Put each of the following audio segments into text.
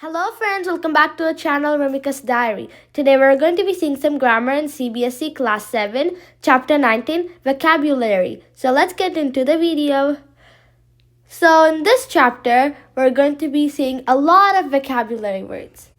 Hello friends, welcome back to our channel Ramika's Diary. Today we're going to be seeing some grammar in CBSE Class 7, Chapter 19, Vocabulary. So let's get into the video. So in this chapter, we're going to be seeing a lot of vocabulary words.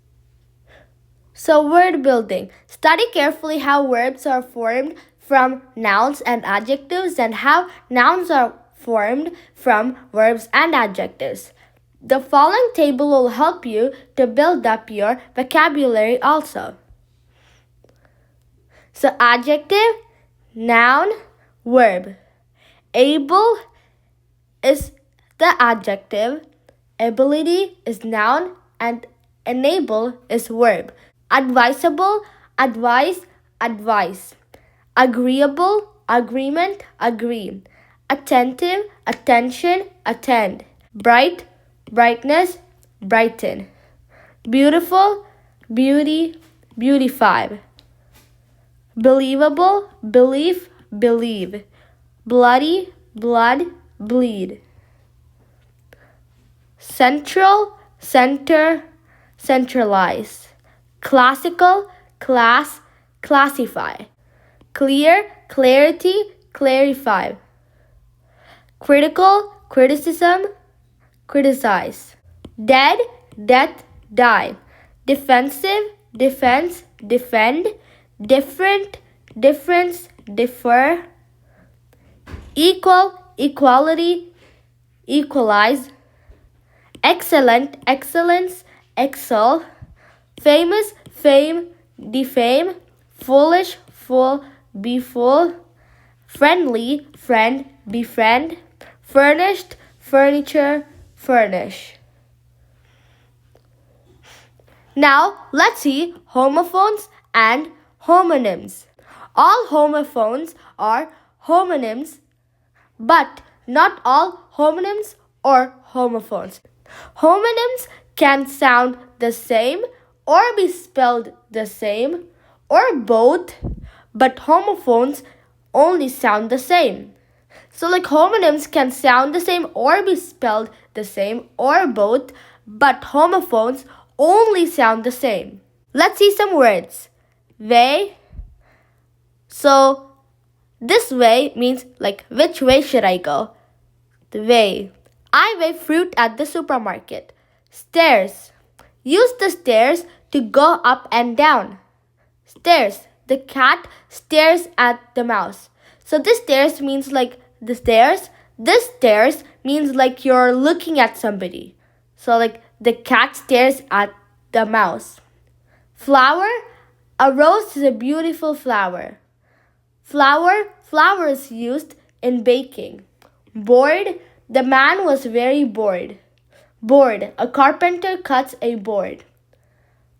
So word building. Study carefully how verbs are formed from nouns and adjectives and how nouns are formed from verbs and adjectives. The following table will help you to build up your vocabulary also. So adjective, noun, verb. Able is the adjective, ability is noun, and enable is verb. Advisable, advice, advice. Agreeable, agreement, agree. Attentive, attention, attend. Bright, brightness, brighten. Beautiful, beauty, beautify. Believable, belief, believe. Bloody, blood, bleed. Central, center, centralize. Classical, class, classify. Clear, clarity, clarify. Critical, criticism, criticize. Dead, death, die. Defensive, defense, defend. Different, difference, differ. Equal, equality, equalize. Excellent, excellence, excel. Famous, fame, defame. Foolish, fool, befool. Friendly, friend, befriend. Furnished, furniture, furnish. Now let's see homophones and homonyms. All homophones are homonyms, but not all homonyms are homophones. Homonyms can sound the same or be spelled the same or both, but homophones only sound the same. So homonyms can sound the same or be spelled the same or both, but homophones only sound the same. Let's see some words. Way. So this way means which way should I go? The way. I weigh fruit at the supermarket. Stairs. Use the stairs to go up and down. Stairs. The cat stares at the mouse. So this stairs means the stairs. This stairs means you're looking at somebody. So the cat stares at the mouse. Flower. A rose is a beautiful flower. Flour is used in baking. Board. The man was very bored. Board. A carpenter cuts a board.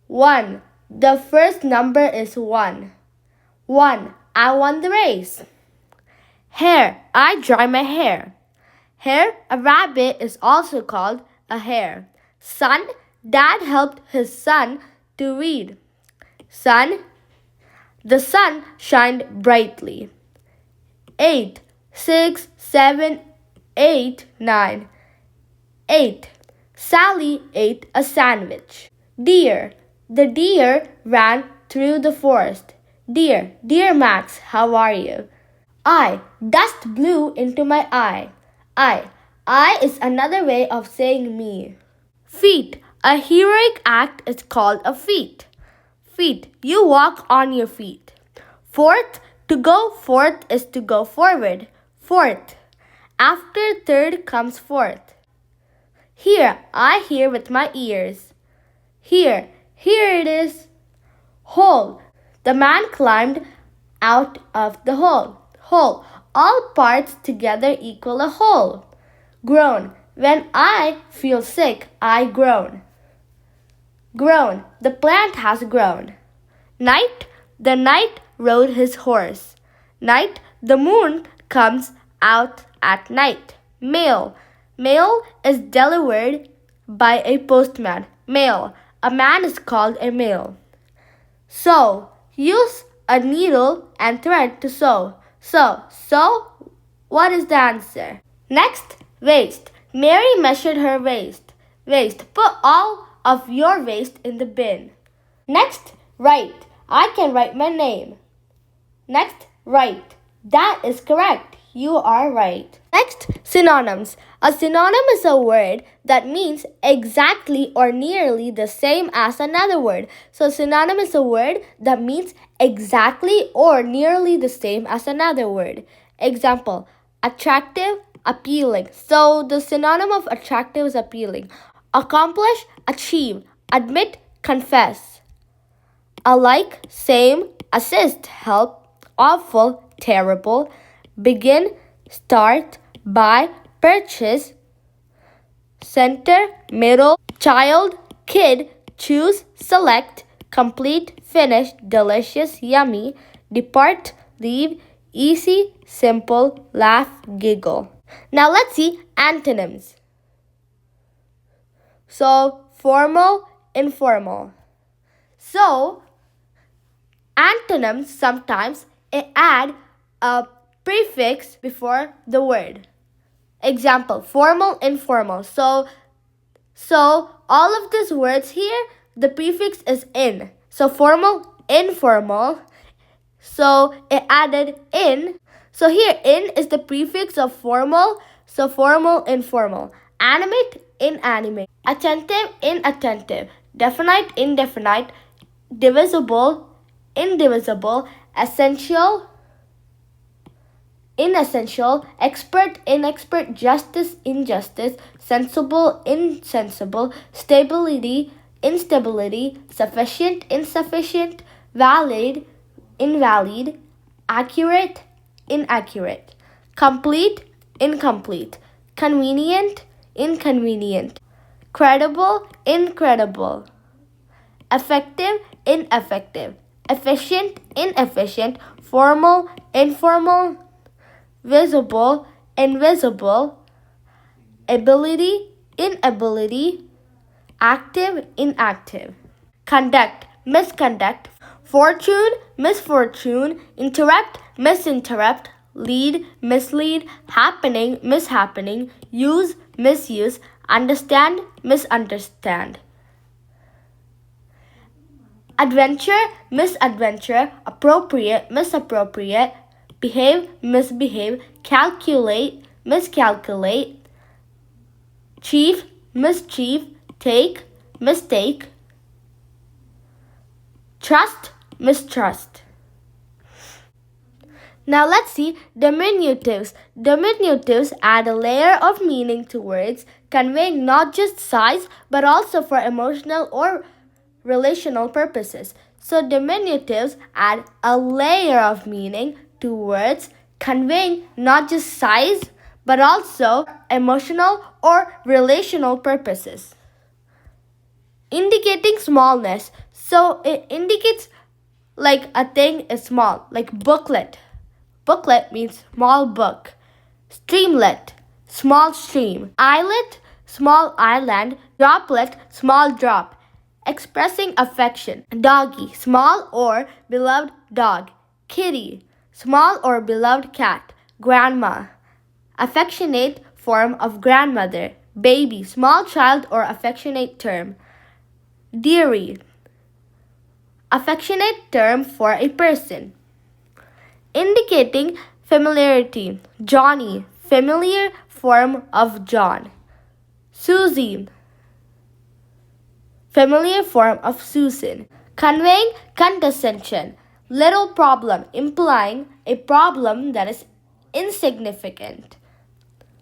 1. The first number is 1. 1. I won the race. Hair. I dry my hair. Hare. A rabbit is also called a hare. Sun. Dad helped his son to read. Sun. The sun shined brightly. 8. 6, 7, 8, 9. 8. Sally ate a sandwich. Deer. The deer ran through the forest. Dear Max, how are you? I. Dust blew into my eye. I is another way of saying me. Feet. A heroic act is called a feat. Feet. You walk on your feet. Fourth. To go forth is to go forward. Fourth. After third comes fourth. Hear. I hear with my ears. Here it is. Hole. The man climbed out of the hole. Hole. All parts together equal a whole. Groan. When I feel sick, I groan. Grown. The plant has grown. Night. The knight rode his horse. Night. The moon comes out at night. Mail. Mail is delivered by a postman. Mail. A man is called a male. Sew. Use a needle and thread to sew. So, what is the answer? Next, waist. Mary measured her waist. Waist. Put all of your waste in the bin. Next, write. I can write my name. Next, write. That is correct. You are right. Next, synonyms. A synonym is a word that means exactly or nearly the same as another word. So, synonym is a word that means exactly or nearly the same as another word. Example, attractive, appealing. So, the synonym of attractive is appealing. Accomplish, achieve. Admit, confess. Alike, same, assist, help, awful, terrible, begin, start, buy, purchase, center, middle, child, kid, choose, select, complete, finish, delicious, yummy, depart, leave, easy, simple, laugh, giggle. Now let's see antonyms. So, formal, informal. So, antonyms sometimes add a prefix before the word. Example, formal, informal. So all of these words here, the prefix is in. So formal, informal. So it added in. So here in is the prefix of formal. So formal, informal. Animate, inanimate. Attentive, inattentive. Definite, indefinite. Divisible, indivisible. Essential, inessential. Expert, inexpert. Justice, injustice. Sensible, insensible. Stability, instability. Sufficient, insufficient. Valid, invalid. Accurate, inaccurate. Complete, incomplete. Convenient, inconvenient. Credible, incredible. Effective, ineffective. Efficient, inefficient. Formal, informal. Visible, invisible. Ability, inability. Active, inactive. Conduct, misconduct. Fortune, misfortune. Interrupt, misinterrupt. Lead, mislead. Happening, mishappening. Use, misuse. Understand, misunderstand. Adventure, misadventure. Appropriate, misappropriate. Behave, misbehave. Calculate, miscalculate. Chief, mischief. Take, mistake. Trust, mistrust. Now let's see diminutives. Diminutives add a layer of meaning to words, conveying not just size but also for emotional or relational purposes. So diminutives add a layer of meaning to words, conveying not just size but also emotional or relational purposes. Indicating smallness. So it indicates like a thing is small, like booklet. Booklet means small book. Streamlet, small stream. Islet, small island. Droplet, small drop. Expressing affection. Doggy, small or beloved dog. Kitty, small or beloved cat. Grandma, affectionate form of grandmother. Baby, small child or affectionate term. Dearie, affectionate term for a person. Indicating familiarity. Johnny, familiar form of John. Susie, familiar form of Susan. Conveying condescension. Little problem, implying a problem that is insignificant.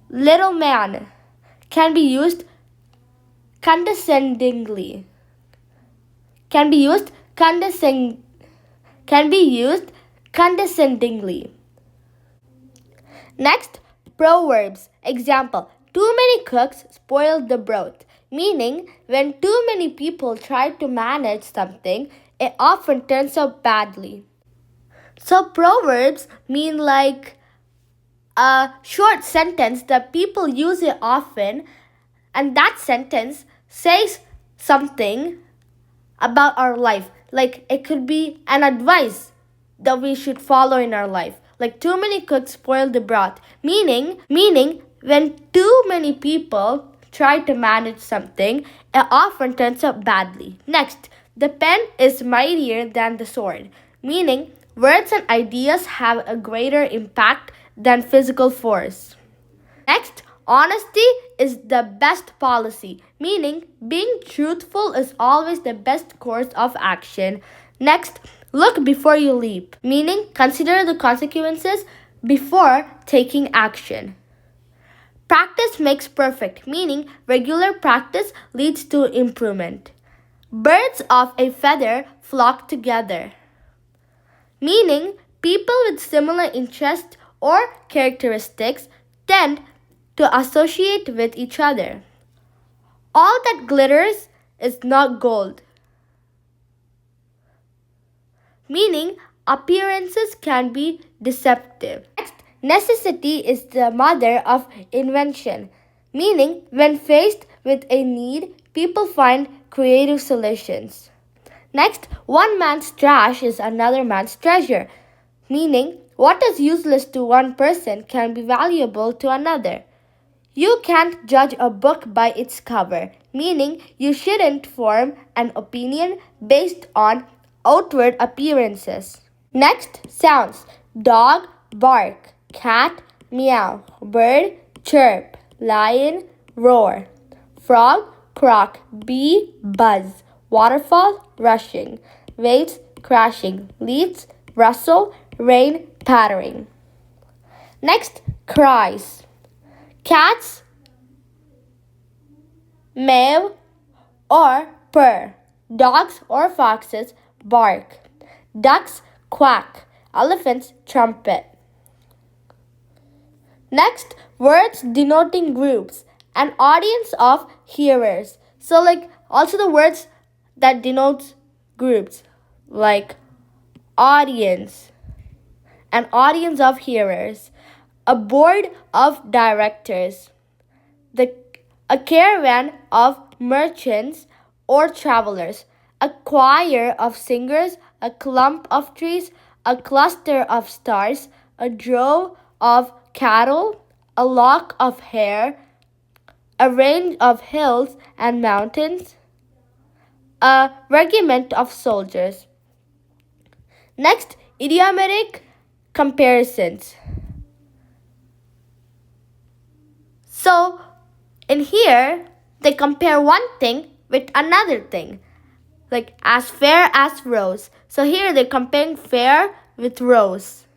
Little man can be used condescendingly. Can be used condescendingly. Next, proverbs. Example, too many cooks spoiled the broth. Meaning, when too many people try to manage something, it often turns out badly. So proverbs mean like a short sentence that people use it often, and that sentence says something about our life. Like it could be an advice that we should follow in our life. Like too many cooks spoil the broth. Meaning when too many people try to manage something, it often turns out badly. Next, the pen is mightier than the sword, meaning words and ideas have a greater impact than physical force. Next, honesty is the best policy, meaning being truthful is always the best course of action. Next, look before you leap, meaning consider the consequences before taking action. Practice makes perfect, meaning regular practice leads to improvement. Birds of a feather flock together, meaning people with similar interests or characteristics tend to associate with each other. All that glitters is not gold, meaning appearances can be deceptive. Next, necessity is the mother of invention, meaning when faced with a need, people find creative solutions. Next, one man's trash is another man's treasure, meaning what is useless to one person can be valuable to another. You can't judge a book by its cover, meaning you shouldn't form an opinion based on outward appearances. Next, sounds. Dog, bark. Cat, meow. Bird, chirp. Lion, roar. Frog, croak. Bee, buzz. Waterfall, rushing. Waves, crashing. Leaves, rustle. Rain, pattering. Next, cries. Cats meow or purr. Dogs or foxes bark. Ducks quack. Elephants trumpet. Next, words denoting groups. An audience of hearers. So also the words that denotes groups like audience. An audience of hearers. A board of directors, a caravan of merchants or travelers, a choir of singers, a clump of trees, a cluster of stars, a drove of cattle, a lock of hair, a range of hills and mountains, a regiment of soldiers. Next, idiomatic comparisons. So, in here, they compare one thing with another thing, like as fair as rose. So here they're comparing fair with rose.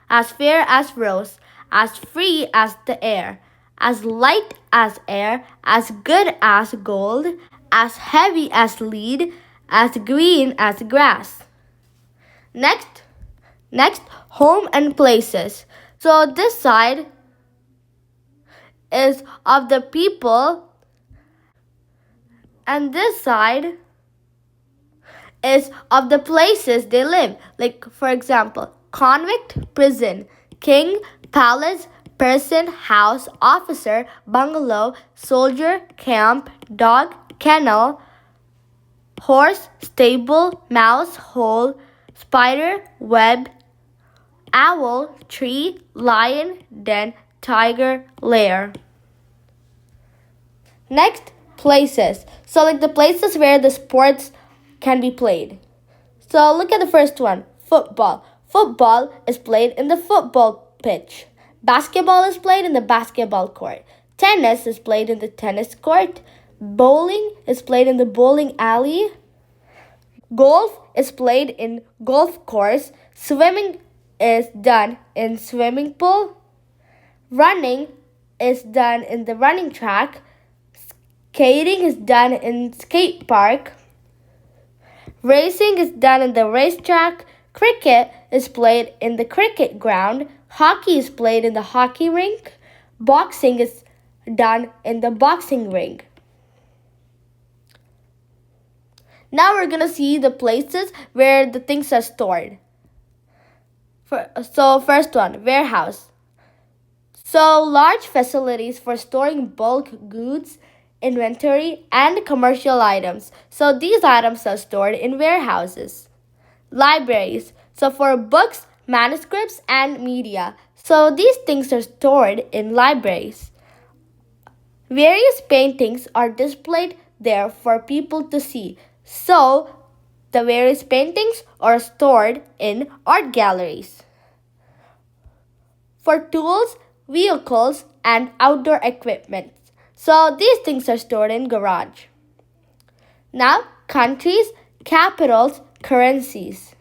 As fair as rose, as free as the air, as light as air, as good as gold, as heavy as lead, as green as grass. Next, home and places. So this side is of the people, and this side is of the places they live. Like, for example, convict, prison, king, palace, person, house, officer, bungalow, soldier, camp, dog, kennel, horse, stable, mouse, hole, spider, web, owl, tree, lion, den, tiger, lair. Next, places. So the places where the sports can be played. So look at the first one, football. Football is played in the football pitch. Basketball is played in the basketball court. Tennis is played in the tennis court. Bowling is played in the bowling alley. Golf is played in golf course. Swimming is done in swimming pool. Running is done in the running track. Skating is done in skate park. Racing is done in the racetrack. Cricket is played in the cricket ground. Hockey is played in the hockey rink. Boxing is done in the boxing ring. Now we're going to see the places where the things are stored. So first one, warehouse. So large facilities for storing bulk goods, inventory, and commercial items. So these items are stored in warehouses. Libraries. So for books, manuscripts, and media. So these things are stored in libraries. Various paintings are displayed there for people to see. So, the various paintings are stored in art galleries. For tools, vehicles, and outdoor equipment. So, these things are stored in garage. Now, countries, capitals, currencies.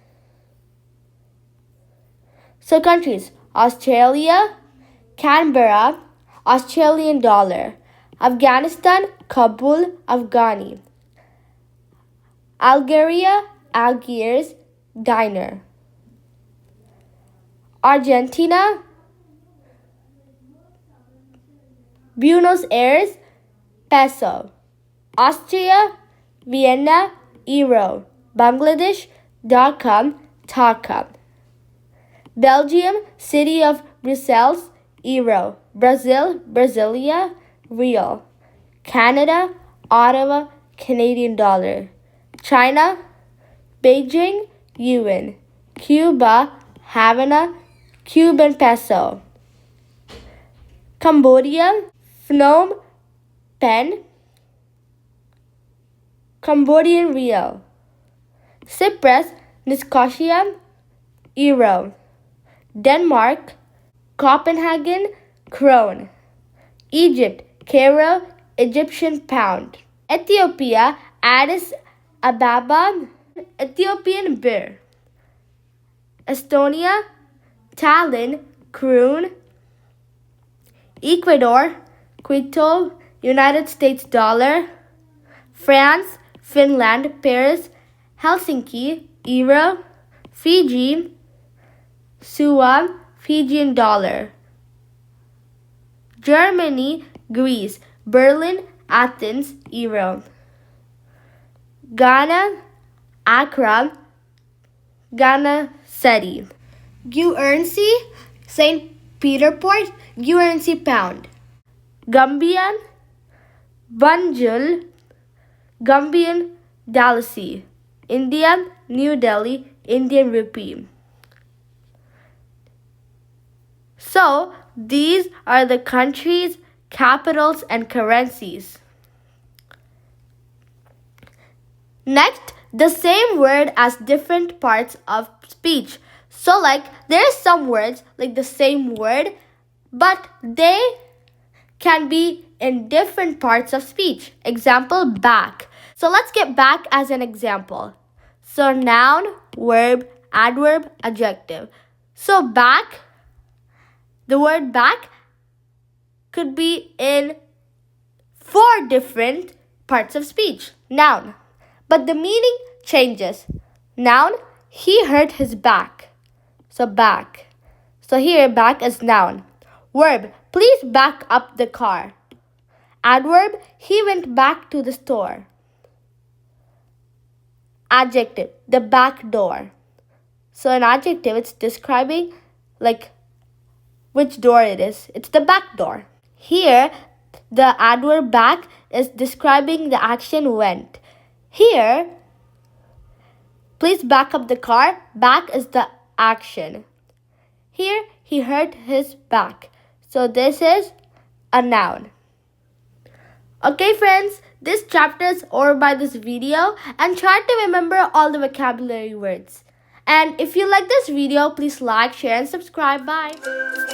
So, countries: Australia, Canberra, Australian dollar; Afghanistan, Kabul, Afghani; Algeria, Algiers, dinar; Argentina, Buenos Aires, peso; Austria, Vienna, euro; Bangladesh, dirham, taka; Belgium, city of Brussels, euro; Brazil, Brasilia, real; Canada, Ottawa, Canadian dollar; China, Beijing, yuan; Cuba, Havana, Cuban peso; Cambodia, Phnom Penh, Cambodian real; Cyprus, Nicosia, euro; Denmark, Copenhagen, krone; Egypt, Cairo, Egyptian pound; Ethiopia, Addis Ababa, Ethiopian birr; Estonia, Tallinn, kroon; Ecuador, Quito, United States dollar; France, Finland, Paris, Helsinki, euro; Fiji, Suwa, Fijian dollar; Germany, Greece, Berlin, Athens, euro; Ghana, Accra, Ghana cedi; Guernsey, St. Peterport, Guernsey pound; Gambia, Banjul, Gambian dalasi; India, New Delhi, Indian rupee. So, these are the countries, capitals, and currencies. Next, the same word as different parts of speech. So, like, there's some words like the same word, but they can be in different parts of speech. Example, back. So, let's get back as an example. So, noun, verb, adverb, adjective. So, back, the word back could be in 4 different parts of speech. Noun, but the meaning changes. Noun, he hurt his back. So back. So here back is noun. Verb, please back up the car. Adverb, he went back to the store. Adjective, the back door. So an adjective, it's describing like which door it is. It's the back door. Here, the adverb back is describing the action went. Here, please back up the car. Back is the action. Here, he hurt his back. So this is a noun. Okay friends, this chapter is over by this video, and try to remember all the vocabulary words. And if you like this video, please like, share, and subscribe. Bye.